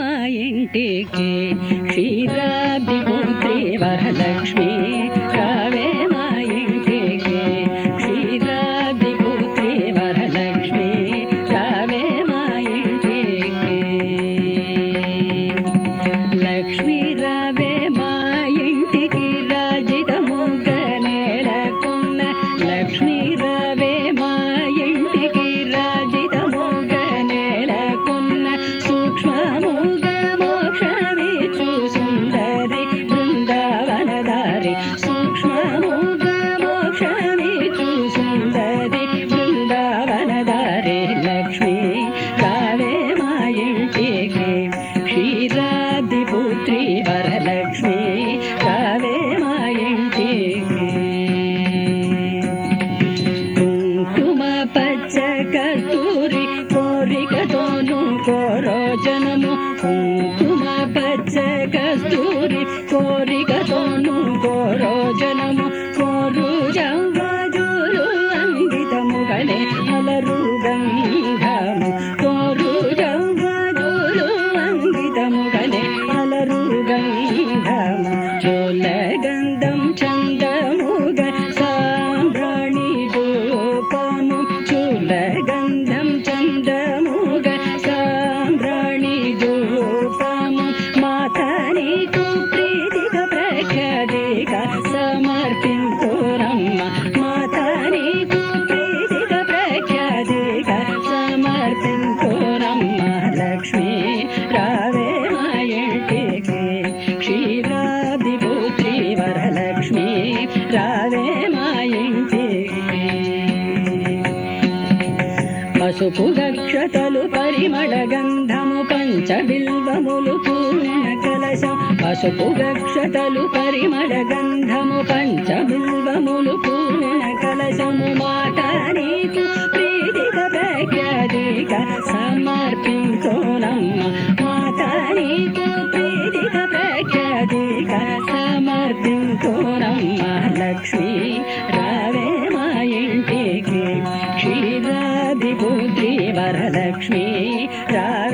మా ఇంటికి క్షీరాబ్దిపుత్రి వరలక్ష్మి రావే మా ఇంటికి క్షీరాబ్దిపుత్రి వరలక్ష్మి రావే మా ఇంటికి లక్ష్మి రావే మా ఇంటికి రాజితముగా నేలకున్న లక్ష్మి రావే మా ఇంటికి రాజితముగా నేలకున్న సూక్ష్మముగా మోక్షమిచ్చు సుందరి బృందావనదారి సూక్ష్మముగా మోక్షమిచ్చు సుందరి బృందావనదారి లక్ష్మి రావే మా ఇంటికి క్షీరాబ్దిపుత్రి వరలక్ష్మి రావే మా ఇంటికి కుంకుమ పచ్చ కస్తూరి కోరికతోను కోరోజనము కుంకుమ పచ్చ కస్తూరి కోరికతోను కోరోజనము కోరు జవ్వజులు అంగితముగనే అలరు గంధము కోరు జవ్వజులు అంగితముగనే అలరు గంధము చోల గంధం చందముగ సాంబ్రాణి ధూపము చూల గంధం చందముగ సాంబ్రాణి ధూపము మాత నీకు ప్రీతిక ప్రఖ్యాతిక సమర్పింతురమ్మ మాత నీకు ప్రీతిక ప్రఖ్యాతిక సమర్పింతురమ్మ లక్ష్మి రావే మా ఇంటికి క్షీరాబ్దిపుత్రి వరలక్ష్మి రావే మా ఇంటికి పసుపు గక్షతలు పరిమళ గంధము పంచబిల్వములు పూర్ణ కలశం పసుపు గక్షతలు పరిమళ గంధము పంచబిల్వములు పూర్ణ కలశము మాట నీకు ప్రీతిక ప్రఖ్యాతిక సమర్పించోనమ్మ మాత నీకు ప్రీతిక ప్రఖ్యాతిక సమర్పించోనమ్మ లక్ష్మి రావే మా ఇంటికి క్షీరాబ్దిపుత్రి వరలక్ష్మి రావే